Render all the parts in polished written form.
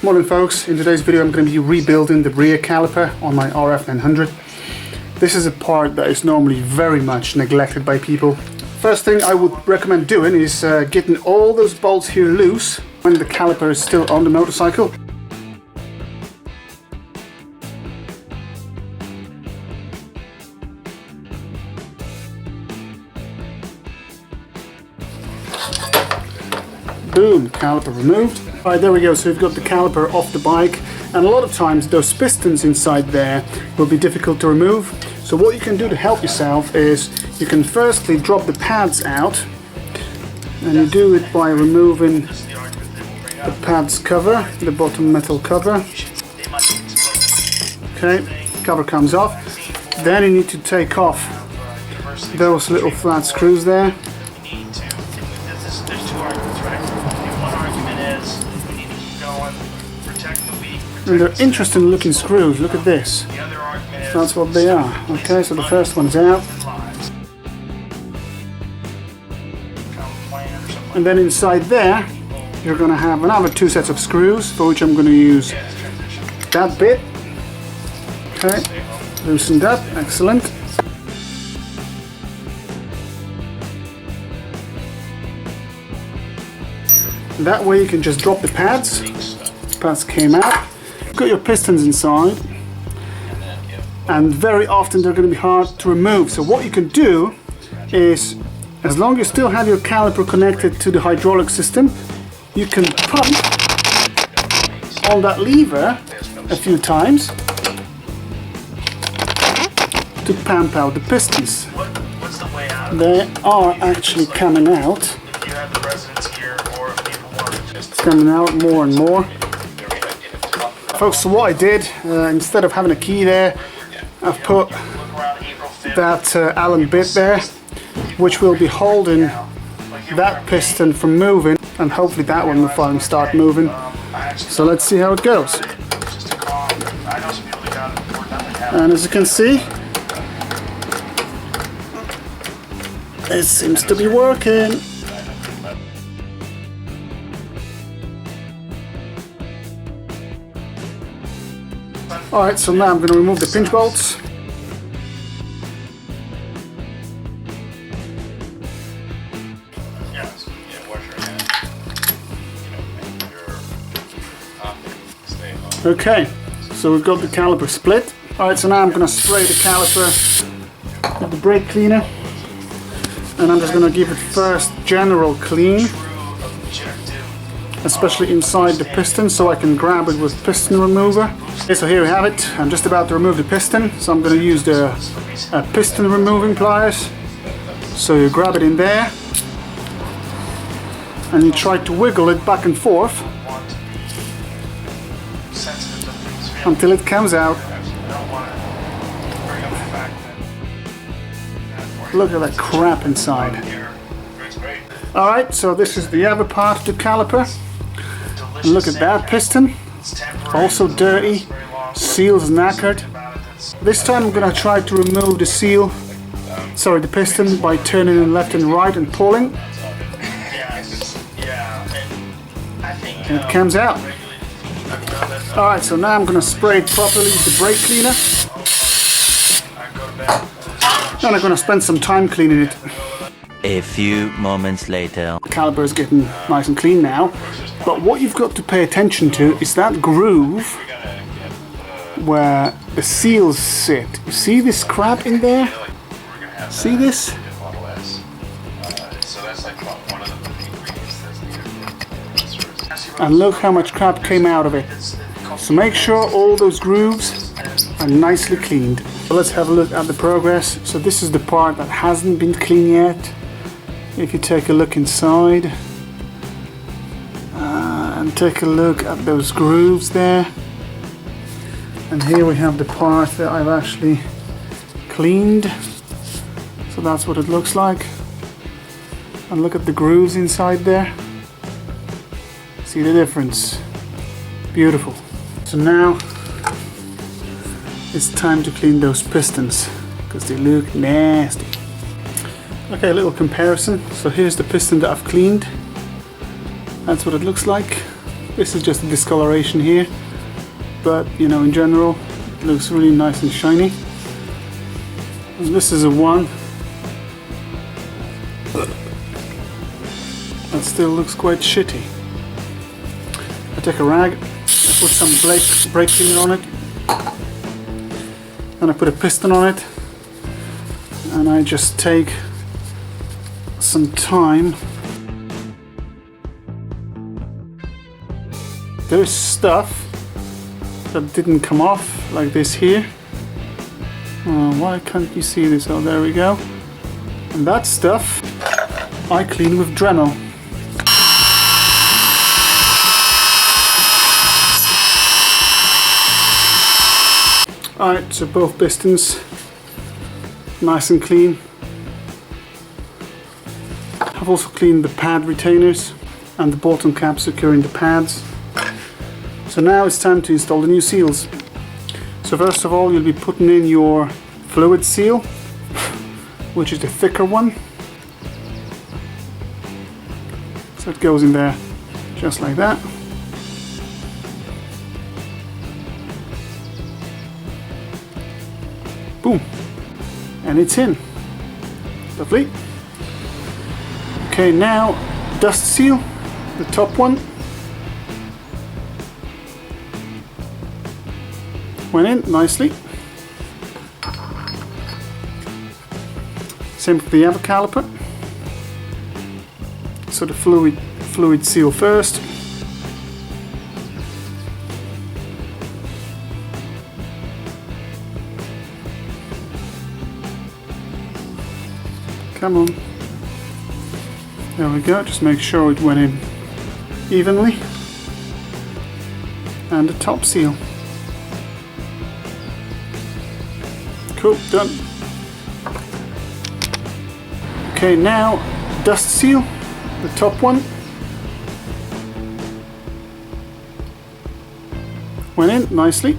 Morning folks, in today's video I'm going to be rebuilding the rear caliper on my RF 900. This is a part that is normally very much neglected by people. First thing I would recommend doing is getting all those bolts here loose when the caliper is still on the motorcycle. Boom, caliper removed. Alright, there we go, so we've got the caliper off the bike, and a lot of times those pistons inside there will be difficult to remove. So what you can do to help yourself is you can firstly drop the pads out, and you do it by removing the pads cover, the bottom metal cover. Okay, cover comes off. Then you need to take off those little flat screws there. And they're interesting looking screws, look at this. That's what they are. Okay, so the first one's out. And then inside there, you're going to have another two sets of screws, for which I'm going to use that bit. Okay, loosened up, excellent. That way you can just drop the pads. Pads came out. You've got your pistons inside, and very often they're going to be hard to remove. So what you can do is, as long as you still have your caliper connected to the hydraulic system, you can pump on that lever a few times to pump out the pistons. They are actually coming out. It's coming out more and more. Folks, so what I did, instead of having a key there, I've put that Allen bit there, which will be holding that piston from moving, and hopefully that one will finally start moving. So let's see how it goes. And as you can see, it seems to be working. Alright, so now I'm going to remove the pinch bolts. Okay, so we've got the caliper split. Alright, so now I'm going to spray the caliper with the brake cleaner. And I'm just going to give it first general clean, especially inside the piston, so I can grab it with piston remover. Okay, so here we have it. I'm just about to remove the piston, so I'm going to use the piston removing pliers. So you grab it in there, and you try to wiggle it back and forth until it comes out. Look at that crap inside. Alright, so this is the other part of the caliper. And look at that piston. Also dirty. Seal's knackered. This time I'm going to try to remove the seal, sorry, the piston, by turning it left and right and pulling. And it comes out. Alright, so now I'm going to spray it properly with the brake cleaner. And I'm going to spend some time cleaning it. A few moments later. The caliper is getting nice and clean now, but what you've got to pay attention to is that groove where the seals sit. You see this crap in there? See this? And look how much crap came out of it. So make sure all those grooves are nicely cleaned. So let's have a look at the progress. So this is the part that hasn't been cleaned yet. If you take a look inside and take a look at those grooves there, and here we have the part that I've actually cleaned. So that's what it looks like, and look at the grooves inside there. See the difference? Beautiful. So now it's time to clean those pistons because they look nasty. Okay, a little comparison. So here's the piston that I've cleaned. That's what it looks like. This is just a discoloration here, but you know, in general it looks really nice and shiny. And this is a one that still looks quite shitty. I take a rag, I put some brake cleaner on it, and I put a piston on it, and I just take some time. There's stuff that didn't come off, like this here. Why can't you see this? Oh, there we go. And that stuff I clean with Dremel. Alright, so both pistons nice and clean. I've also cleaned the pad retainers and the bottom cap securing the pads. So now it's time to install the new seals. So first of all, you'll be putting in your fluid seal, which is the thicker one. So it goes in there just like that. Boom, and it's in. Lovely. Okay, now dust seal, the top one. Went in nicely. Same for the other caliper. So the fluid seal first. Come on. There we go, just make sure it went in evenly. And the top seal. Cool, done. Okay, now dust seal, the top one. Went in nicely.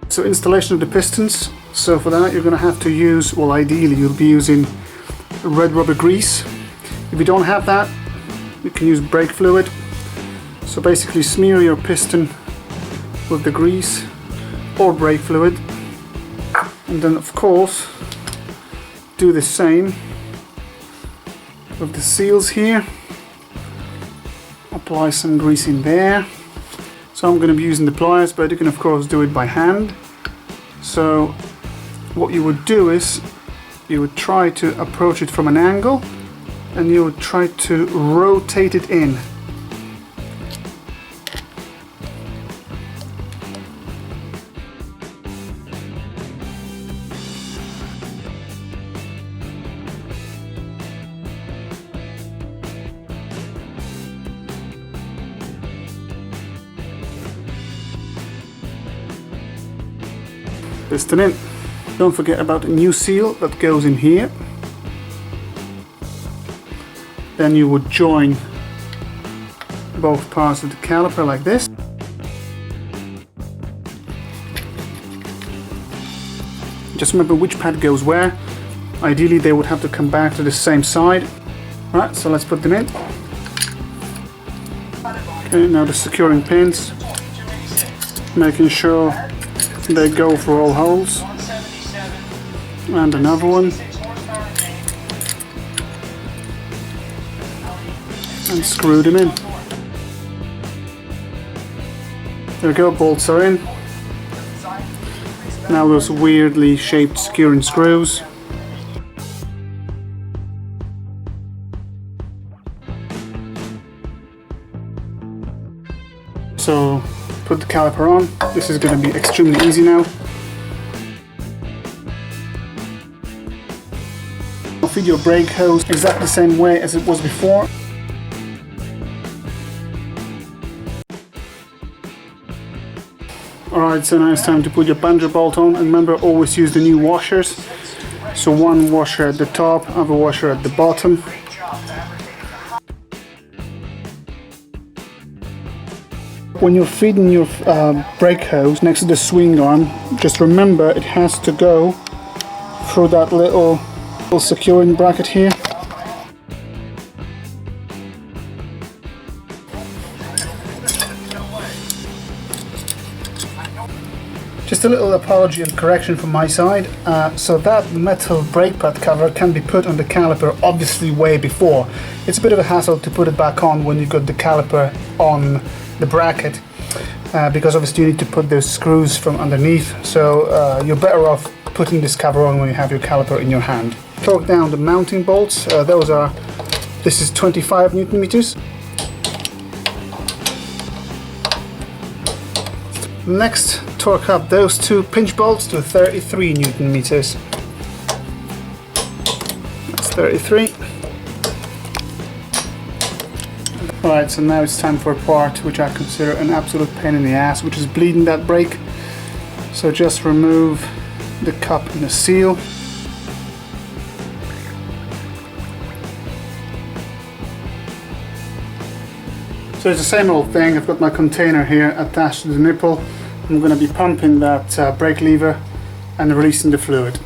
So installation of the pistons. So for that you're going to have to use, well ideally you'll be using red rubber grease. If you don't have that, you can use brake fluid. So basically smear your piston with the grease or brake fluid, and then of course do the same with the seals here. Apply some grease in there. So I'm going to be using the pliers, but you can of course do it by hand. So what you would do is you would try to approach it from an angle and you would try to rotate it in. Piston in. Don't forget about the new seal that goes in here. Then you would join both parts of the caliper like this. Just remember which pad goes where. Ideally they would have to come back to the same side. Right, so let's put them in. Okay, now the securing pins. Making sure they go for all holes. And another one. And screw them in. There we go, bolts are in. Now those weirdly shaped securing screws. So put the caliper on. This is going to be extremely easy now. Feed your brake hose exactly the same way as it was before. Alright, so now it's time to put your plunger bolt on, and remember, always use the new washers. So one washer at the top, other washer at the bottom. When you're feeding your brake hose next to the swing arm, just remember it has to go through that little securing bracket here. Just a little apology and correction from my side. So that metal brake pad cover can be put on the caliper obviously way before. It's a bit of a hassle to put it back on when you've got the caliper on the bracket, because obviously you need to put those screws from underneath. So you're better off putting this cover on when you have your caliper in your hand. Torque down the mounting bolts. This is 25 Newton meters. Next, torque up those two pinch bolts to 33 Newton meters. That's 33. Alright, so now it's time for a part which I consider an absolute pain in the ass, which is bleeding that brake. So just remove the cup and the seal. So it's the same old thing. I've got my container here attached to the nipple. I'm going to be pumping that brake lever and releasing the fluid.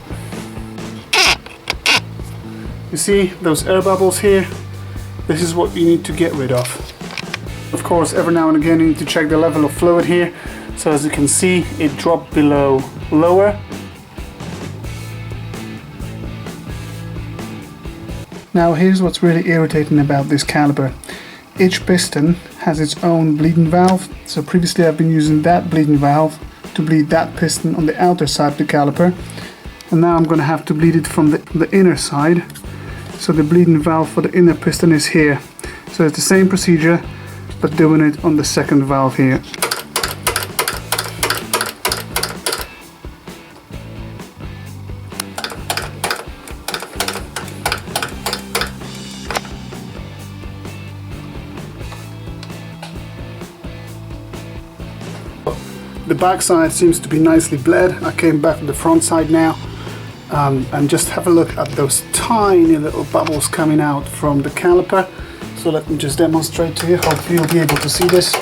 You see those air bubbles here? This is what you need to get rid of. Of course, every now and again you need to check the level of fluid here. So as you can see, it dropped below lower. Now here's what's really irritating about this caliper. Each piston has its own bleeding valve, so previously I've been using that bleeding valve to bleed that piston on the outer side of the caliper, and now I'm going to have to bleed it from the inner side. So the bleeding valve for the inner piston is here. So it's the same procedure, but doing it on the second valve here. The back side seems to be nicely bled. I came back to the front side now, and just have a look at those tiny little bubbles coming out from the caliper. So let me just demonstrate to you. Hopefully you'll be able to see this.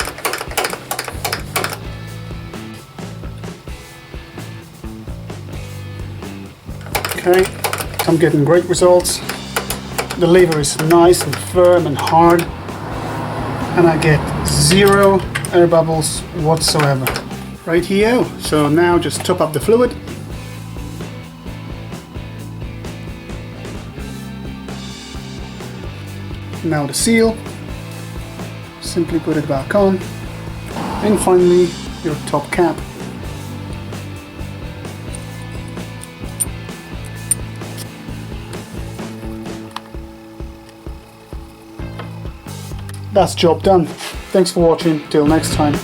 Okay, I'm getting great results. The lever is nice and firm and hard, and I get 0 air bubbles whatsoever. Right here. So now just top up the fluid. Now the seal. Simply put it back on. And finally your top cap. That's job done. Thanks for watching. Till next time.